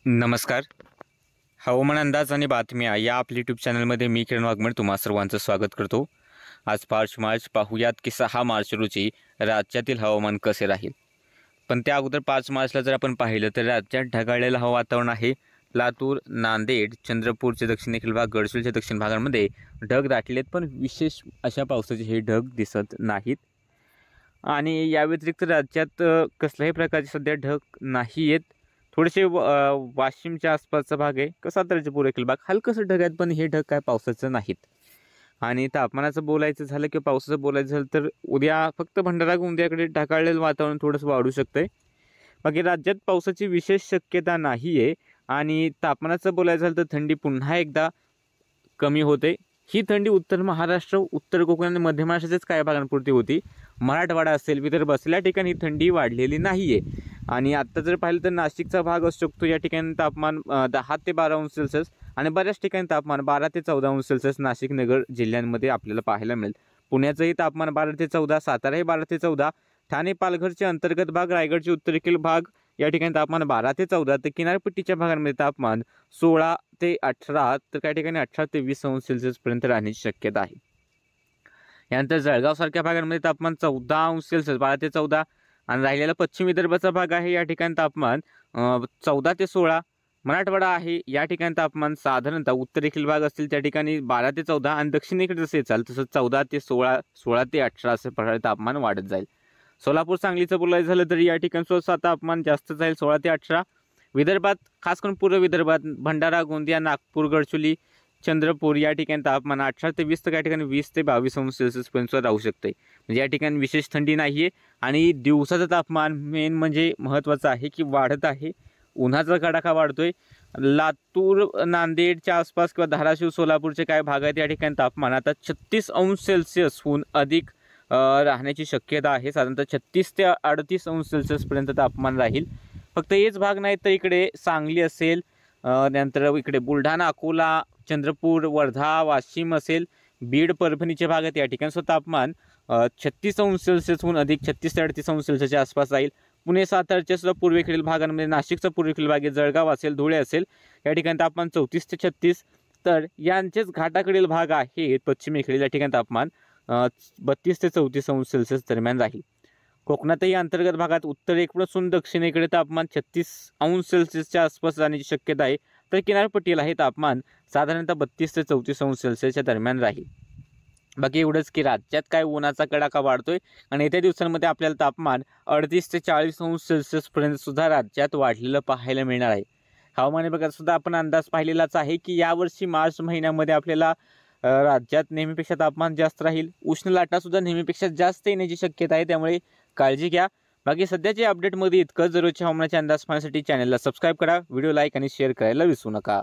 नमस्कार. हवामान अंदाज आणि बातम्या या आपल्या यूट्यूब चॅनलमध्ये मी किरण वाघमोडे तुम्हा सर्वांचं स्वागत करतो. आज 5 मार्च पाहूयात की 6 मार्च रोजी राज्यातील हवामान कसे राहील. पण त्या अगोदर 5 मार्चला जर आपण पाहिलं तर राज्यात ढगाळलेलं वातावरण आहे. लातूर, नांदेड, चंद्रपूरचे दक्षिणेकडील भाग, गडचिरोलीच्या दक्षिण भागांमध्ये ढग दाटलेत, पण विशेष अशा पावसाचे हे ढग दिसत नाहीत. आणि या व्यतिरिक्त राज्यात कसल्याही प्रकारचे सध्या ढग नाही आहेत. थोडेसे वाशिमच्या आसपासचा भाग आहे, साताऱ्याचे पूर्वेकडील भाग हलकंसं ढग आहेत, पण हे ढग काय पावसाचं नाहीत. आणि तापमानाचं बोलायचं झालं किंवा पावसाचं बोलायचं झालं तर उद्या फक्त भंडारा गोंदियाकडे ढगाळलेलं वातावरण थोडंसं वाढू शकतंय. बाकी राज्यात पावसाची विशेष शक्यता नाही आहे. आणि तापमानाचं बोलायचं झालं तर थंडी पुन्हा एकदा कमी होते. ही थंडी उत्तर महाराष्ट्र, उत्तर कोकण आणि मध्य महाराष्ट्राच्याच काही भागांपुरती होती. मराठवाडा असेल, विदर्भ असेल, या ठिकाणी ही थंडी वाढलेली नाही आहे. आणि आत्ता जर पाहिलं तर नाशिकचा भाग असू शकतो, या ठिकाणी तापमान 10 ते 12 अंश सेल्सिअस आणि बऱ्याच ठिकाणी तापमान 12 ते 14 अंश सेल्सिअस नाशिक, नगर जिल्ह्यांमध्ये आपल्याला पाहायला मिळेल. पुण्याचंही तापमान 12 ते 14, साताराही 12 ते 14, ठाणे पालघरचे अंतर्गत भाग, रायगडचे उत्तरेकडील भाग या ठिकाणी तापमान 12 ते 14, तर किनारपट्टीच्या भागांमध्ये तापमान 16 ते 18, तर काही ठिकाणी 18 ते 20 अंश सेल्सिअसपर्यंत राहण्याची शक्यता आहे. यानंतर जळगावसारख्या भागांमध्ये तापमान 14 अंश सेल्सिअस, 12 ते 14, आणि राहिलेला पश्चिम विदर्भाचा भाग आहे, या ठिकाणी तापमान 14 ते 16. मराठवाडा आहे, या ठिकाणी तापमान साधारणतः उत्तरेकडील भाग असतील त्या ठिकाणी 12 ते 14, आणि दक्षिणेकडे जसे चाल तसं 14 ते 16, 16 ते 18 असे प्रकारे तापमान वाढत जाईल. सोलापूर, सांगलीचं बोलायचं झालं तर या ठिकाणी स्वतः तापमान जास्त जाईल, 16 ते 18. विदर्भात, खास करून पूर्व विदर्भात भंडारा, गोंदिया, नागपूर, गडचिरोली, चंद्रपूर या ठिकाणी तापमान 18 ते 20, तर काही ठिकाणी 20 ते 22 अंश सेल्सिअसपर्यंत राहू शकते. म्हणजे या ठिकाणी विशेष थंडी नाही आहे. आणि दिवसाचं तापमान मेन म्हणजे महत्त्वाचं आहे की वाढत आहे, उन्हाचा कडाका वाढतोय. लातूर, नांदेडच्या आसपास किंवा धाराशिव, सोलापूरचे काय भाग आहेत, या ठिकाणी तापमान आता 36 अंश सेल्सिअसहून अधिक राहण्याची शक्यता आहे. साधारणतः 36 ते 38 अंश सेल्सिअसपर्यंत तापमान राहील. फक्त हेच भाग नाही तर इकडे सांगली असेल, नंतर इकडे बुलढाणा, अकोला, चंद्रपूर, वर्धा, वाशिम असेल, बीड, परभणीचे भाग आहेत, या ठिकाणी तापमान 36 अंश सेल्सिअसहून अधिक 36 ते 38 अंश सेल्सिअसच्या आसपास राहील. पुणे, सातारच्या सुद्धा पूर्वेकडील भागांमध्ये, नाशिकचा पूर्वेकडील भाग, जळगाव असेल, धुळे असेल, या ठिकाणी तापमान 34 ते 36. तर यांचेच घाटाकडील भाग आहेत पश्चिमेकडील, या ठिकाणी तापमान 32 ते 34 अंश सेल्सिअस दरम्यान राहील. कोकणातही अंतर्गत भागात उत्तरेकडून दक्षिणेकडे तापमान 36 अंश सेल्सिअसच्या आसपास राहण्याची शक्यता आहे. तर किनारपट्टीला हे तापमान साधारणतः 32 ते 34 अंश सेल्सिअसच्या दरम्यान राहील. बाकी एवढंच की राज्यात काय उन्हाचा कडाका वाढतोय आणि येत्या दिवसांमध्ये आपल्याला तापमान 38 ते 40 अंश सेल्सिअसपर्यंत सुद्धा राज्यात वाढलेलं पाहायला मिळणार आहे. हवामान विभागात सुद्धा आपण अंदाज पाहिलेलाच आहे की यावर्षी मार्च महिन्यामध्ये आपल्याला राज्यात नेहमीपेक्षा तापमान जास्त राहील. उष्ण लाटा सुद्धा नेहमीपेक्षा जास्त येण्याची शक्यता आहे, त्यामुळे काळजी घ्या. बाकी सध्याच्या अपडेटमध्ये इतकं. जरूरच्या हवामानाचे अंदाज पाहण्यासाठी चॅनलला सबस्क्राईब करा, व्हिडिओ लाईक आणि शेअर करायला विसरू नका.